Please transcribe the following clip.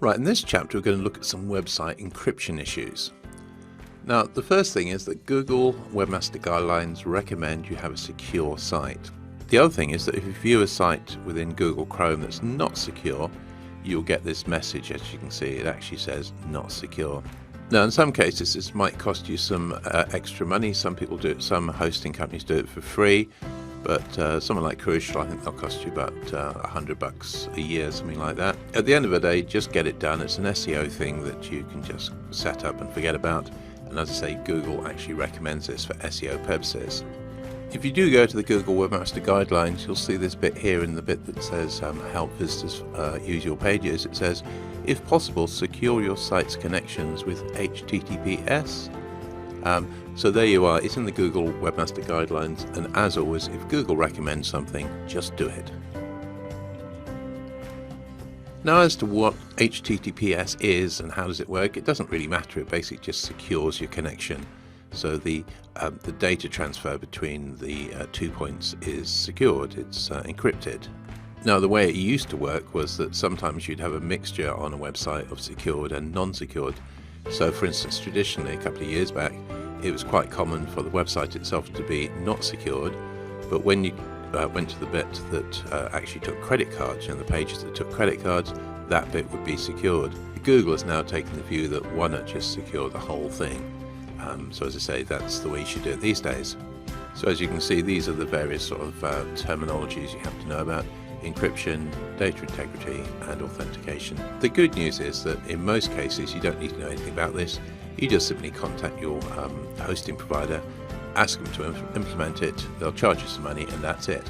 Right, in this chapter we're going to look at some website encryption issues. Now, the first thing is that Google Webmaster Guidelines recommend you have a secure site. The other thing is that if you view a site within Google Chrome that's not secure, you'll get this message. As you can see, it actually says not secure. Now, in some cases this might cost you some extra money. Some people do it, some hosting companies do it for free, but someone like Crucial, I think they'll cost you about $100 a year, something like that. At the end of the day, just get it done. It's an SEO thing that you can just set up and forget about. And as I say, Google actually recommends this for SEO purposes. If you do go to the Google Webmaster Guidelines, you'll see this bit here in the bit that says help visitors use your pages. It says, if possible, secure your site's connections with HTTPS. So there you are, it's in the Google Webmaster Guidelines, and as always, if Google recommends something, just do it. Now, as to what HTTPS is and how does it work, it doesn't really matter. It basically just secures your connection. So the data transfer between the 2 points is secured, it's encrypted. Now, the way it used to work was that sometimes you'd have a mixture on a website of secured and non-secured. So for instance, traditionally, a couple of years back, it was quite common for the website itself to be not secured, but when you went to the bit that actually took credit cards, the pages that took credit cards, that bit would be secured. Google has now taken the view that why not just secure the whole thing? So as I say, that's the way you should do it these days. So as you can see, these are the various sort of terminologies you have to know about: encryption, data integrity, and authentication. The good news is that in most cases you don't need to know anything about this. You just simply contact your hosting provider, ask them to implement it, they'll charge you some money, and that's it.